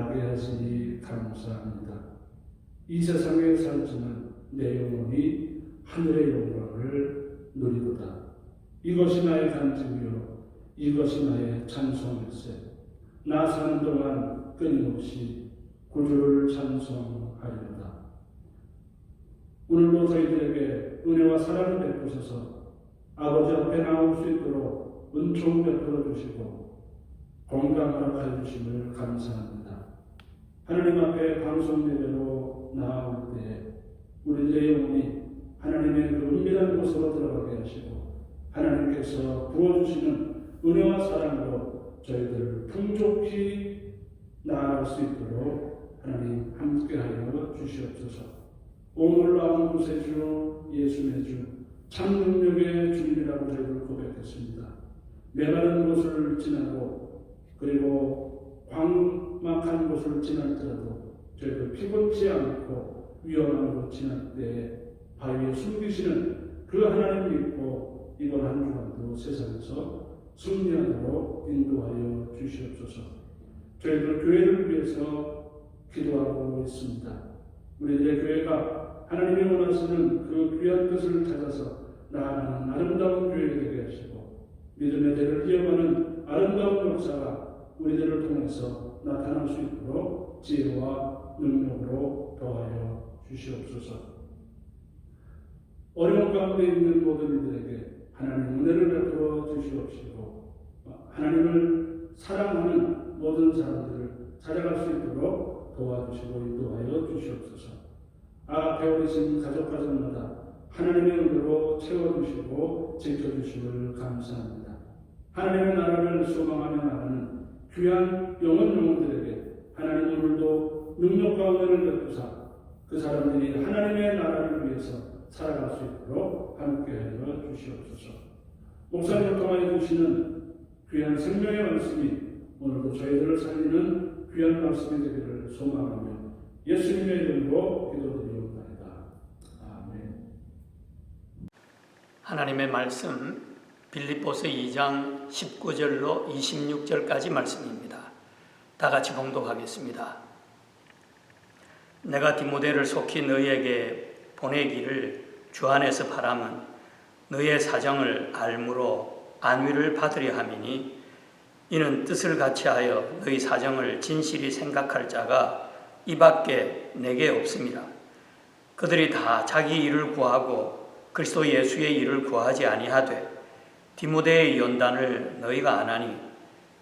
나게 하시니 감사합니다. 이 세상에 살지만 내 영혼이 하늘의 영광을 누리도다. 이것이 나의 간증이요 이것이 나의 찬송일세. 나 사는 동안 끊임없이 구주를 찬송하리로다. 오늘도 저희들에게 은혜와 사랑을 베푸셔서 아버지 앞에 나올 수 있도록 은총 베풀어 주시고 건강 허락하여 주심을 감사합니다. 하나님 앞에 방송 예배로 나아올 때 우리들의 영혼이 하나님의 그 은밀한 곳으로 들어가게 하시고 하나님께서 부어주시는 은혜와 사랑으로 저희들을 풍족히 나아갈 수 있도록 하나님 함께하여 주시옵소서. 오늘 나온 곳의 주 예수의 주 참 능력의 주님이라고 저희들 고백했습니다. 메마른 곳을 지나고 그리고 광막한 곳을 지날지라도 저희들 피곤치 않고 위험한 곳 지날 때에 바위에 숨기시는 그 하나님 믿고 이번 한 주간도 세상에서 승리하도록 인도하여 주시옵소서. 저희들 교회를 위해서 기도하고 있습니다. 우리들의 교회가 하나님이 원하시는 그 귀한 뜻을 찾아서 나아가는 아름다운 교회가 되게 하시고 믿음의 대를 이어가는 아름다운 역사가 우리들을 통해서 나타날 수 있도록 지혜와 능력으로 더하여 주시옵소서. 어려운 가운데 있는 모든 이들에게 하나님 은혜를 베풀어 주시옵시고 하나님을 사랑하는 모든 사람들을 찾아갈 수 있도록 도와주시고 인도하여 주시옵소서. 앞에 오신 가족마다 하나님의 은혜로 채워주시고 지켜주심을 감사합니다. 하나님의 나라를 소망하며 나가는 귀한 영혼들에게 하나님 오늘도 능력과 은혜를 베푸사 그 사람들이 하나님의 나라를 위해서 살아갈 수 있도록 함께하여 주시옵소서. 목사님을 통하여 주시는 귀한 생명의 말씀이 오늘도 저희들을 살리는 귀한 말씀이 되기를 소망하며 예수님의 이름으로 기도드리옵나이다. 아멘. 하나님의 말씀 빌립보서 2장 19절로 26절까지 말씀입니다. 다 같이 봉독하겠습니다. 내가 디모데를 속히 너희에게 보내기를 주 안에서 바람은 너희의 사정을 알므로 안위를 받으려 함이니 이는 뜻을 같이하여 너희 사정을 진실히 생각할 자가 이밖에 내게 없음이라. 그들이 다 자기 일을 구하고 그리스도 예수의 일을 구하지 아니하되 디모데의 연단을 너희가 아나니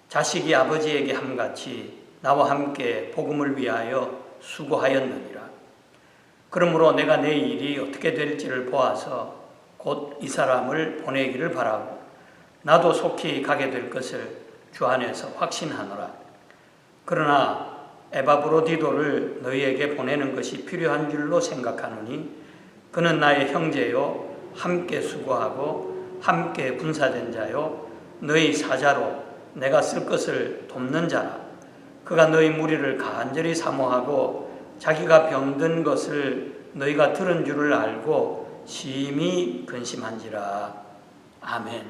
자식이 아버지에게 함같이 나와 함께 복음을 위하여 수고하였느니라. 그러므로 내가 내 일이 어떻게 될지를 보아서 곧 이 사람을 보내기를 바라고 나도 속히 가게 될 것을 주 안에서 확신하노라. 그러나 에바브로디도를 너희에게 보내는 것이 필요한 줄로 생각하노니 그는 나의 형제요 함께 수고하고 함께 군사된 자요 너희 사자로 내가 쓸 것을 돕는 자라. 그가 너희 무리를 간절히 사모하고 자기가 병든 것을 너희가 들은 줄을 알고 심히 근심한지라. 아멘.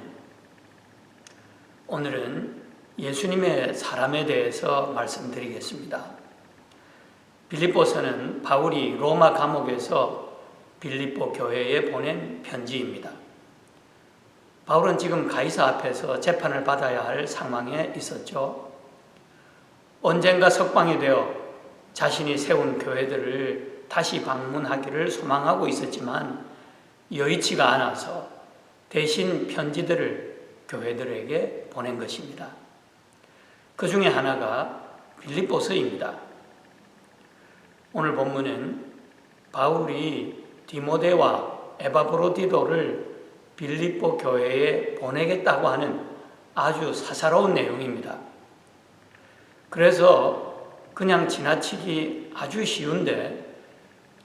오늘은 예수님의 사람에 대해서 말씀드리겠습니다. 빌립보서는 바울이 로마 감옥에서 빌립보 교회에 보낸 편지입니다. 바울은 지금 가이사 앞에서 재판을 받아야 할 상황에 있었죠. 언젠가 석방이 되어 자신이 세운 교회들을 다시 방문하기를 소망하고 있었지만 여의치가 않아서 대신 편지들을 교회들에게 보낸 것입니다. 그 중에 하나가 빌립보서입니다. 오늘 본문은 바울이 디모데와 에바브로디도를 빌립보 교회에 보내겠다고 하는 아주 사사로운 내용입니다. 그래서 그냥 지나치기 아주 쉬운데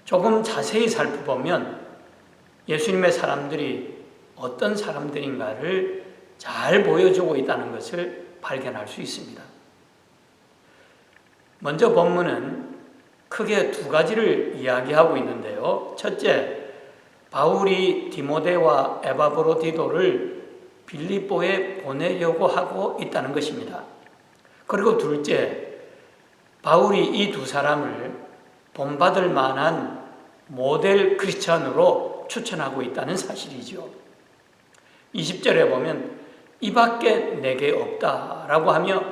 조금 자세히 살펴보면 예수님의 사람들이 어떤 사람들인가를 잘 보여주고 있다는 것을 발견할 수 있습니다. 먼저 본문은 크게 두 가지를 이야기하고 있는데요. 첫째, 바울이 디모데와 에바브로디도를 빌립보에 보내려고 하고 있다는 것입니다. 그리고 둘째, 바울이 이 두 사람을 본받을 만한 모델 크리스천으로 추천하고 있다는 사실이죠. 20절에 보면 이밖에 내게 없다라고 하며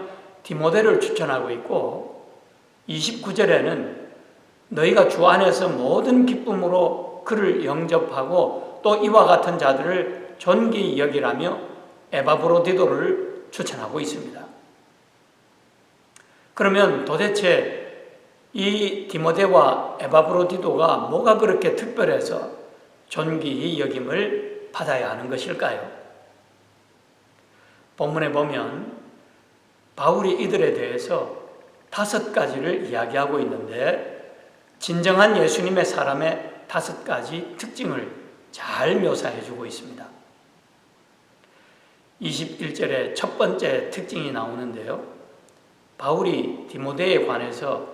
디모데를 추천하고 있고, 29절에는 너희가 주 안에서 모든 기쁨으로 그를 영접하고 또 이와 같은 자들을 존귀히 여기라며 에바브로디도를 추천하고 있습니다. 그러면 도대체 이 디모데와 에바브로디도가 뭐가 그렇게 특별해서 존귀히 여김을 받아야 하는 것일까요? 본문에 보면 바울이 이들에 대해서 5가지를 이야기하고 있는데, 진정한 예수님의 사람의 5가지 특징을 잘 묘사해 주고 있습니다. 21절에 첫 번째 특징이 나오는데요, 바울이 디모데에 관해서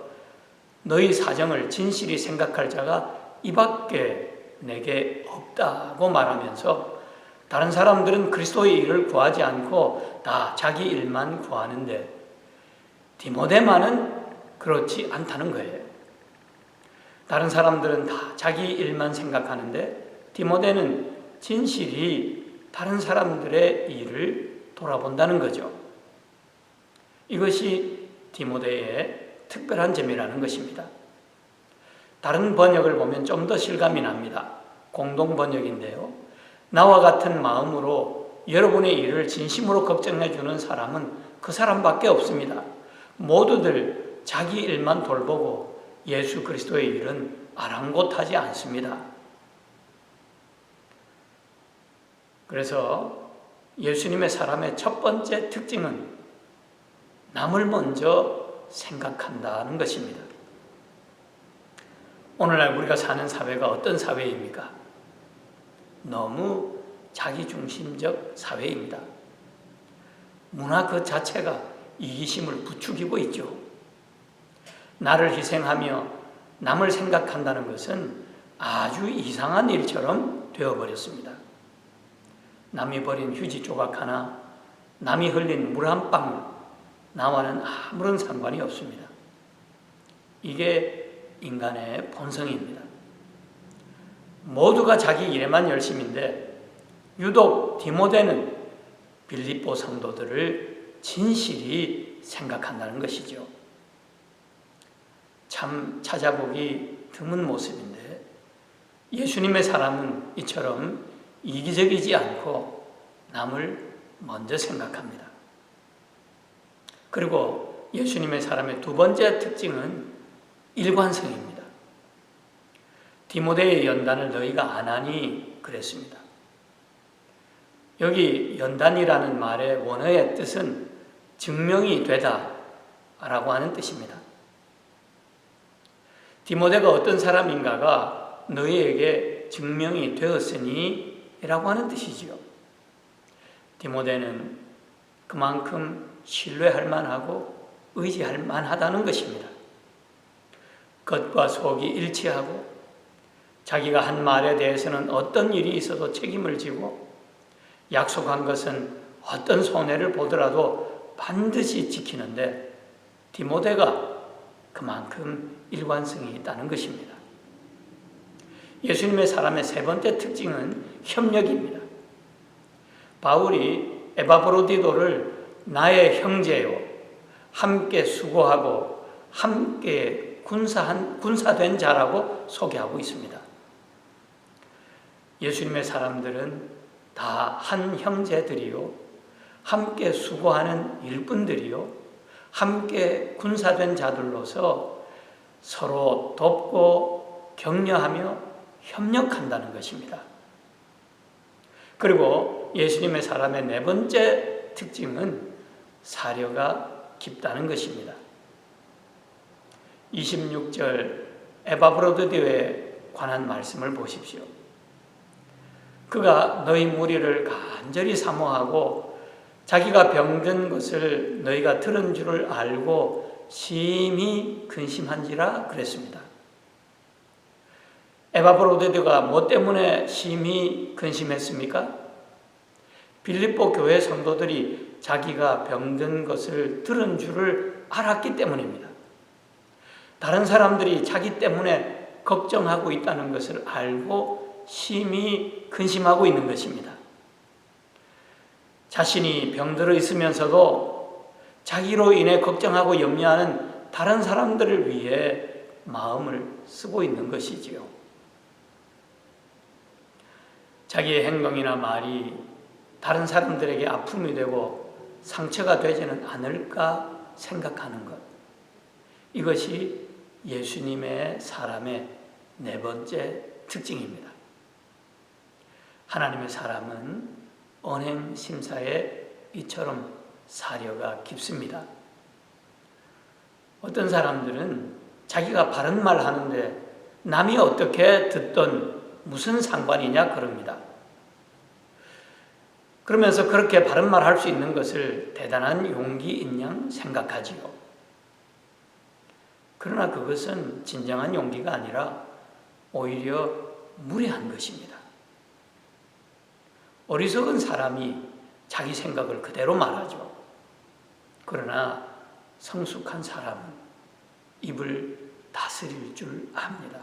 너희 사정을 진실히 생각할 자가 이밖에 내게 없다고 말하면서, 다른 사람들은 그리스도의 일을 구하지 않고 다 자기 일만 구하는데 디모데만은 그렇지 않다는 거예요. 다른 사람들은 다 자기 일만 생각하는데 디모데는 진실히 다른 사람들의 일을 돌아본다는 거죠. 이것이 디모데의 특별한 점이라는 것입니다. 다른 번역을 보면 좀 더 실감이 납니다. 공동 번역인데요, 나와 같은 마음으로 여러분의 일을 진심으로 걱정해 주는 사람은 그 사람밖에 없습니다. 모두들 자기 일만 돌보고 예수 그리스도의 일은 아랑곳하지 않습니다. 그래서 예수님의 사람의 첫 번째 특징은 남을 먼저 생각한다는 것입니다. 오늘날 우리가 사는 사회가 어떤 사회입니까? 너무 자기중심적 사회입니다. 문화 그 자체가 이기심을 부추기고 있죠. 나를 희생하며 남을 생각한다는 것은 아주 이상한 일처럼 되어버렸습니다. 남이 버린 휴지 조각 하나, 남이 흘린 물 한 방울, 나와는 아무런 상관이 없습니다. 이게 인간의 본성입니다. 모두가 자기 일에만 열심인데 유독 디모데는 빌립보 성도들을 진실히 생각한다는 것이죠. 참 찾아보기 드문 모습인데, 예수님의 사람은 이처럼 이기적이지 않고 남을 먼저 생각합니다. 그리고 예수님의 사람의 두 번째 특징은 일관성입니다. 디모데의 연단을 너희가 안 하니 그랬습니다. 여기 연단이라는 말의 원어의 뜻은 증명이 되다 라고 하는 뜻입니다. 디모데가 어떤 사람인가가 너희에게 증명이 되었으니 라고 하는 뜻이지요. 디모데는 그만큼 신뢰할 만하고 의지할 만하다는 것입니다. 겉과 속이 일치하고 자기가 한 말에 대해서는 어떤 일이 있어도 책임을 지고 약속한 것은 어떤 손해를 보더라도 반드시 지키는데 디모데가 그만큼 일관성이 있다는 것입니다. 예수님의 사람의 세 번째 특징은 협력입니다. 바울이 에바브로디도를 나의 형제요, 함께 수고하고 함께 군사된 자라고 소개하고 있습니다. 예수님의 사람들은 다 한 형제들이요, 함께 수고하는 일꾼들이요, 함께 군사된 자들로서 서로 돕고 격려하며 협력한다는 것입니다. 그리고 예수님의 사람의 네 번째 특징은 사려가 깊다는 것입니다. 26절 에바브로디도에 관한 말씀을 보십시오. 그가 너희 무리를 간절히 사모하고 자기가 병든 것을 너희가 들은 줄을 알고 심히 근심한지라 그랬습니다. 에바브로디도가 뭐 때문에 심히 근심했습니까? 빌립보 교회 성도들이 자기가 병든 것을 들은 줄을 알았기 때문입니다. 다른 사람들이 자기 때문에 걱정하고 있다는 것을 알고 심히 근심하고 있는 것입니다. 자신이 병들어 있으면서도 자기로 인해 걱정하고 염려하는 다른 사람들을 위해 마음을 쓰고 있는 것이지요. 자기의 행동이나 말이 다른 사람들에게 아픔이 되고 상처가 되지는 않을까 생각하는 것. 이것이 예수님의 사람의 네 번째 특징입니다. 하나님의 사람은 언행 심사에 이처럼 사려가 깊습니다. 어떤 사람들은 자기가 바른 말 하는데 남이 어떻게 듣던 무슨 상관이냐 그럽니다. 그러면서 그렇게 바른 말 할 수 있는 것을 대단한 용기인 양 생각하지요. 그러나 그것은 진정한 용기가 아니라 오히려 무례한 것입니다. 어리석은 사람이 자기 생각을 그대로 말하죠. 그러나 성숙한 사람은 입을 다스릴 줄 압니다.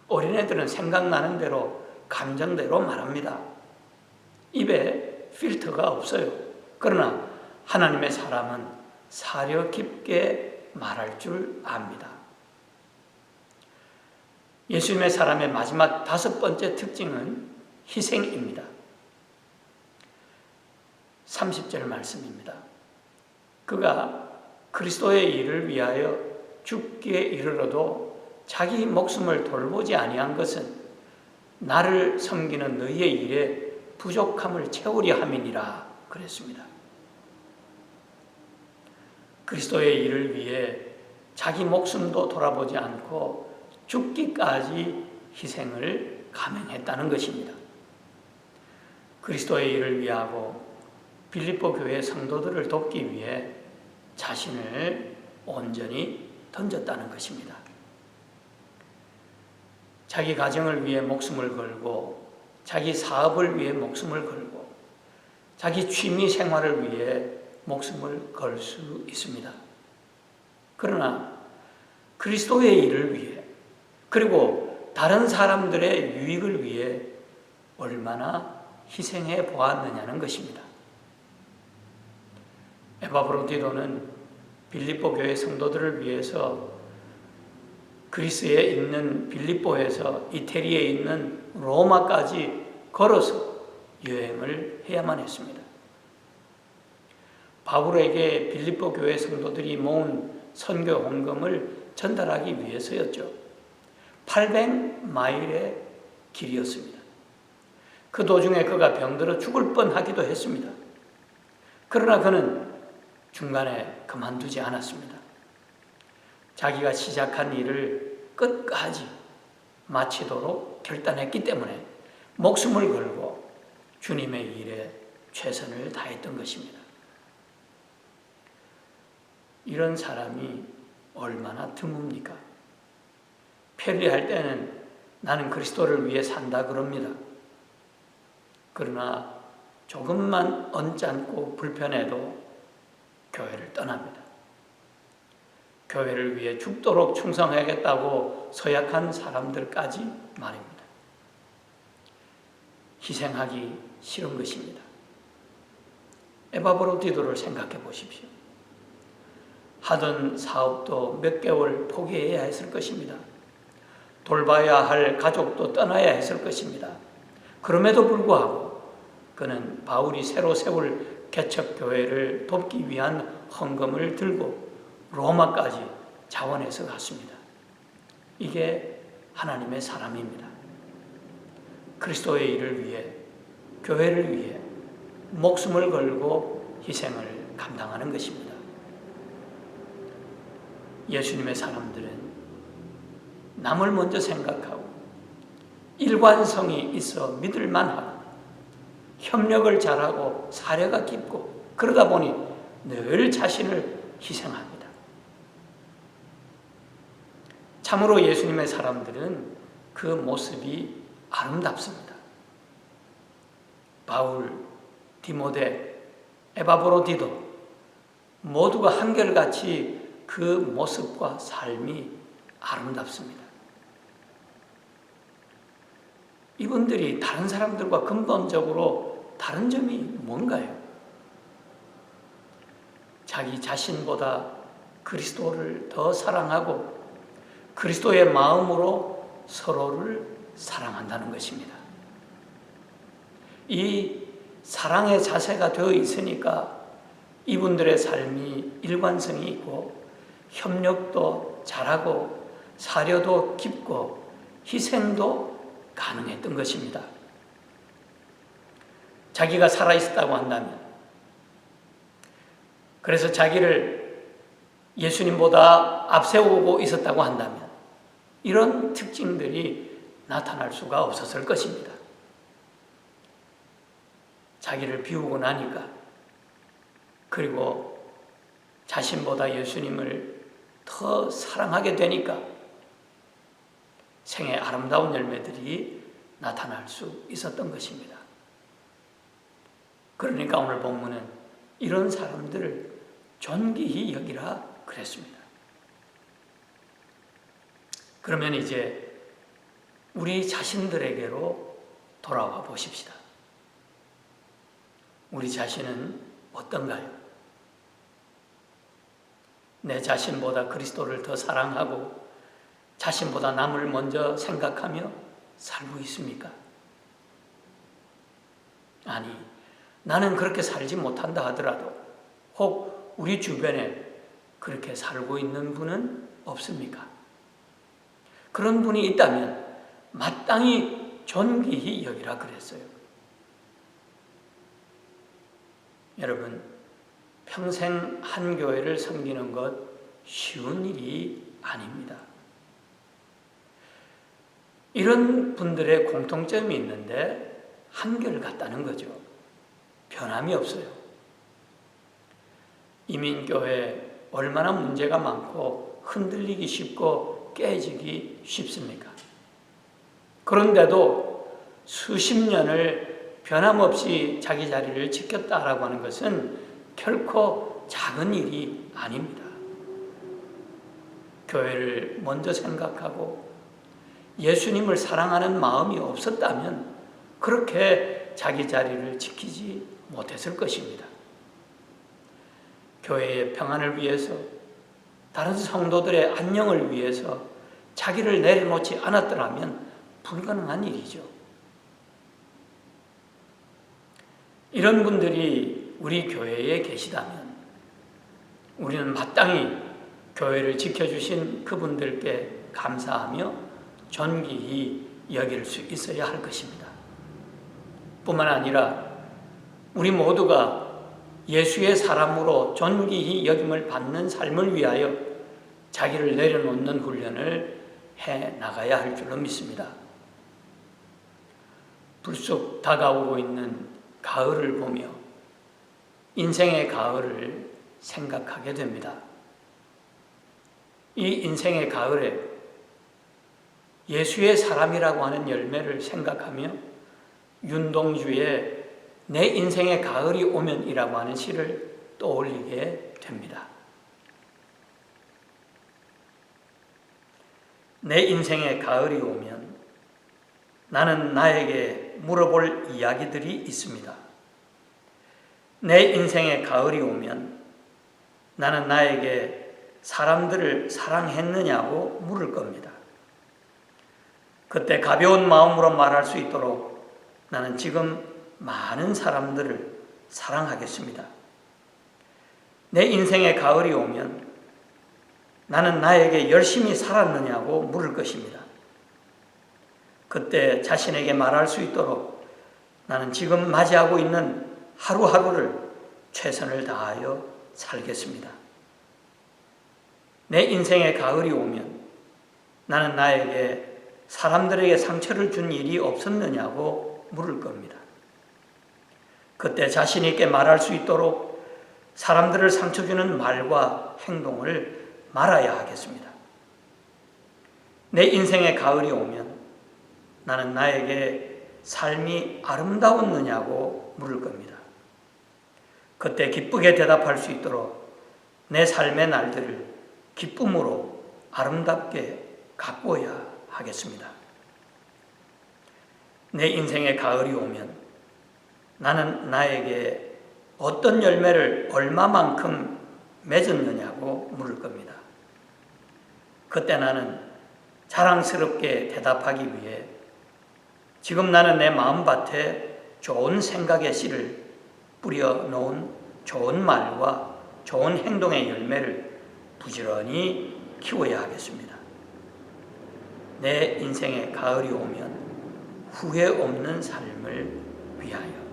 어린애들은 생각나는 대로 감정대로 말합니다. 입에 필터가 없어요. 그러나 하나님의 사람은 사려 깊게 말할 줄 압니다. 예수님의 사람의 마지막 다섯 번째 특징은 희생입니다. 30절 말씀입니다. 그가 그리스도의 일을 위하여 죽기에 이르러도 자기 목숨을 돌보지 아니한 것은 나를 섬기는 너희의 일에 부족함을 채우려 함이니라 그랬습니다. 그리스도의 일을 위해 자기 목숨도 돌아보지 않고 죽기까지 희생을 감행했다는 것입니다. 그리스도의 일을 위하고 빌립보 교회 성도들을 돕기 위해 자신을 온전히 던졌다는 것입니다. 자기 가정을 위해 목숨을 걸고 자기 사업을 위해 목숨을 걸고 자기 취미 생활을 위해 목숨을 걸 수 있습니다. 그러나 그리스도의 일을 위해 그리고 다른 사람들의 유익을 위해 얼마나 희생해 보았느냐는 것입니다. 에바브로디도는 빌립보 교회 성도들을 위해서 그리스에 있는 빌립보에서 이태리에 있는 로마까지 걸어서 여행을 해야만 했습니다. 바울에게 빌립보 교회 성도들이 모은 선교 헌금을 전달하기 위해서였죠. 800마일의 길이었습니다. 그 도중에 그가 병들어 죽을 뻔하기도 했습니다. 그러나 그는 중간에 그만두지 않았습니다. 자기가 시작한 일을 끝까지 마치도록 결단했기 때문에 목숨을 걸고 주님의 일에 최선을 다했던 것입니다. 이런 사람이 얼마나 드뭅니까? 편리할 때는 나는 그리스도를 위해 산다 그럽니다. 그러나 조금만 언짢고 불편해도 교회를 떠납니다. 교회를 위해 죽도록 충성하겠다고 서약한 사람들까지 말입니다. 희생하기 싫은 것입니다. 에바브로디도를 생각해 보십시오. 하던 사업도 몇 개월 포기해야 했을 것입니다. 돌봐야 할 가족도 떠나야 했을 것입니다. 그럼에도 불구하고 그는 바울이 새로 세울 개척교회를 돕기 위한 헌금을 들고 로마까지 자원해서 갔습니다. 이게 하나님의 사람입니다. 그리스도의 일을 위해, 교회를 위해 목숨을 걸고 희생을 감당하는 것입니다. 예수님의 사람들은 남을 먼저 생각하고 일관성이 있어 믿을만하고 협력을 잘하고 사려가 깊고 그러다 보니 늘 자신을 희생합니다. 참으로 예수님의 사람들은 그 모습이 아름답습니다. 바울, 디모데, 에바브로디도 모두가 한결같이 그 모습과 삶이 아름답습니다. 이분들이 다른 사람들과 근본적으로 다른 점이 뭔가요? 자기 자신보다 그리스도를 더 사랑하고 그리스도의 마음으로 서로를 사랑한다는 것입니다. 이 사랑의 자세가 되어 있으니까 이분들의 삶이 일관성이 있고 협력도 잘하고 사려도 깊고 희생도 가능했던 것입니다. 자기가 살아있었다고 한다면, 그래서 자기를 예수님보다 앞세우고 있었다고 한다면 이런 특징들이 나타날 수가 없었을 것입니다. 자기를 비우고 나니까, 그리고 자신보다 예수님을 더 사랑하게 되니까 생의 아름다운 열매들이 나타날 수 있었던 것입니다. 그러니까 오늘 본문은 이런 사람들을 존귀히 여기라 그랬습니다. 그러면 이제 우리 자신들에게로 돌아와 보십시다. 우리 자신은 어떤가요? 내 자신보다 그리스도를 더 사랑하고 자신보다 남을 먼저 생각하며 살고 있습니까? 아니, 나는 그렇게 살지 못한다 하더라도 혹 우리 주변에 그렇게 살고 있는 분은 없습니까? 그런 분이 있다면 마땅히 존귀히 여기라 그랬어요. 여러분, 평생 한 교회를 섬기는 것 쉬운 일이 아닙니다. 이런 분들의 공통점이 있는데 한결같다는 거죠. 변함이 없어요. 이민교회 얼마나 문제가 많고 흔들리기 쉽고 깨지기 쉽습니까? 그런데도 수십 년을 변함없이 자기 자리를 지켰다라고 하는 것은 결코 작은 일이 아닙니다. 교회를 먼저 생각하고 예수님을 사랑하는 마음이 없었다면 그렇게 자기 자리를 지키지 못했을 것입니다. 교회의 평안을 위해서, 다른 성도들의 안녕을 위해서 자기를 내려놓지 않았더라면 불가능한 일이죠. 이런 분들이 우리 교회에 계시다면 우리는 마땅히 교회를 지켜주신 그분들께 감사하며 존귀히 여길 수 있어야 할 것입니다. 뿐만 아니라 우리 모두가 예수의 사람으로 존귀히 여김을 받는 삶을 위하여 자기를 내려놓는 훈련을 해 나가야 할 줄로 믿습니다. 불쑥 다가오고 있는 가을을 보며 인생의 가을을 생각하게 됩니다. 이 인생의 가을에 예수의 사람이라고 하는 열매를 생각하며 윤동주의 내 인생의 가을이 오면이라고 하는 시를 떠올리게 됩니다. 내 인생의 가을이 오면 나는 나에게 물어볼 이야기들이 있습니다. 내 인생의 가을이 오면 나는 나에게 사람들을 사랑했느냐고 물을 겁니다. 그때 가벼운 마음으로 말할 수 있도록 나는 지금 많은 사람들을 사랑하겠습니다. 내 인생의 가을이 오면 나는 나에게 열심히 살았느냐고 물을 것입니다. 그때 자신에게 말할 수 있도록 나는 지금 맞이하고 있는 하루하루를 최선을 다하여 살겠습니다. 내 인생의 가을이 오면 나는 나에게 사람들에게 상처를 준 일이 없었느냐고 물을 겁니다. 그때 자신 있게 말할 수 있도록 사람들을 상처 주는 말과 행동을 말아야 하겠습니다. 내 인생의 가을이 오면 나는 나에게 삶이 아름다웠느냐고 물을 겁니다. 그때 기쁘게 대답할 수 있도록 내 삶의 날들을 기쁨으로 아름답게 가꾸어야 하겠습니다. 내 인생의 가을이 오면 나는 나에게 어떤 열매를 얼마만큼 맺었느냐고 물을 겁니다. 그때 나는 자랑스럽게 대답하기 위해 지금 나는 내 마음밭에 좋은 생각의 씨를 뿌려놓은 좋은 말과 좋은 행동의 열매를 부지런히 키워야 하겠습니다. 내 인생의 가을이 오면 후회 없는 삶을 위하여.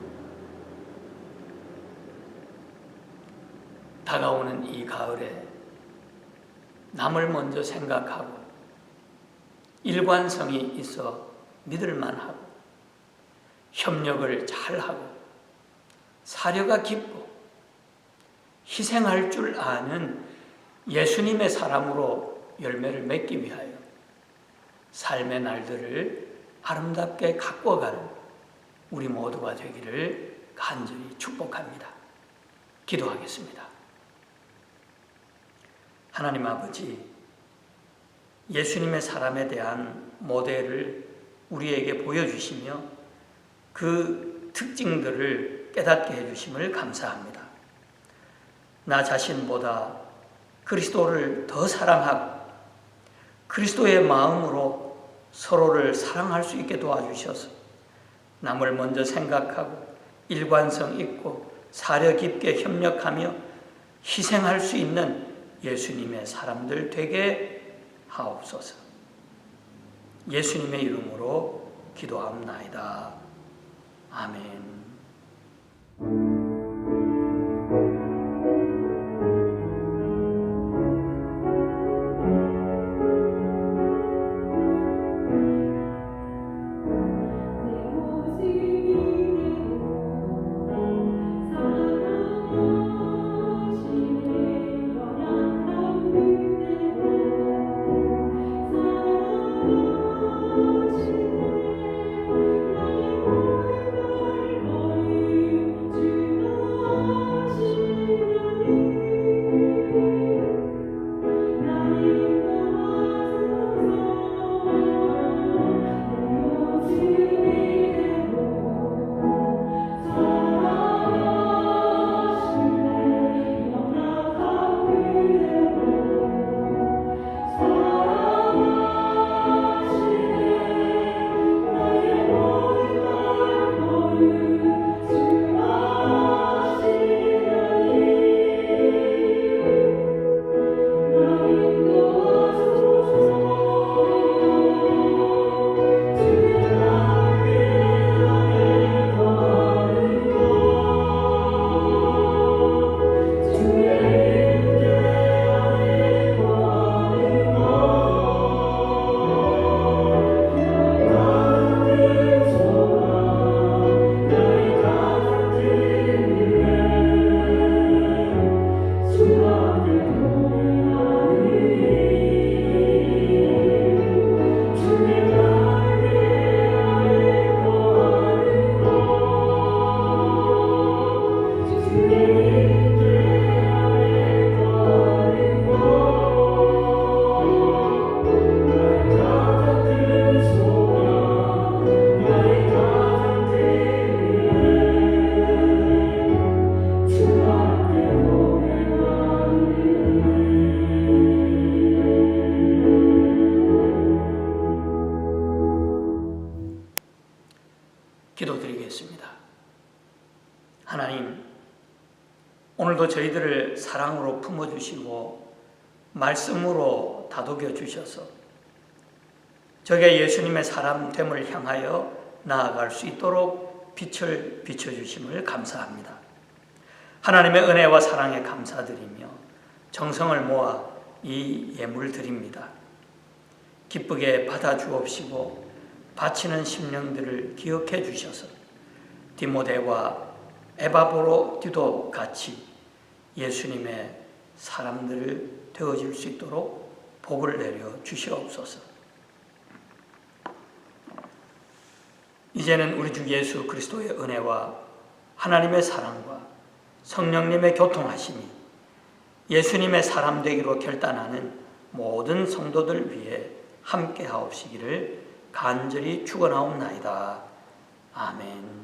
다가오는 이 가을에 남을 먼저 생각하고 일관성이 있어 믿을만하고 협력을 잘하고 사려가 깊고 희생할 줄 아는 예수님의 사람으로 열매를 맺기 위하여 삶의 날들을 아름답게 가꿔가는 우리 모두가 되기를 간절히 축복합니다. 기도하겠습니다. 하나님 아버지, 예수님의 사람에 대한 모델을 우리에게 보여주시며 그 특징들을 깨닫게 해주심을 감사합니다. 나 자신보다 그리스도를 더 사랑하고 그리스도의 마음으로 서로를 사랑할 수 있게 도와주셔서 남을 먼저 생각하고 일관성 있고 사려 깊게 협력하며 희생할 수 있는 예수님의 사람들 되게 하옵소서. 예수님의 이름으로 기도합나이다. 아멘. 기도드리겠습니다. 하나님, 오늘도 저희들을 사랑으로 품어주시고 말씀으로 다독여 주셔서 저게 예수님의 사람됨을 향하여 나아갈 수 있도록 빛을 비춰주심을 감사합니다. 하나님의 은혜와 사랑에 감사드리며 정성을 모아 이 예물 드립니다. 기쁘게 받아주옵시고 바치는 심령들을 기억해 주셔서 디모데와 에바브로디도 같이 예수님의 사람들을 되어줄 수 있도록 복을 내려 주시옵소서. 이제는 우리 주 예수 그리스도의 은혜와 하나님의 사랑과 성령님의 교통하심이 예수님의 사람 되기로 결단하는 모든 성도들 위해 함께 하옵시기를 간절히 축원하옵나이다. 아멘.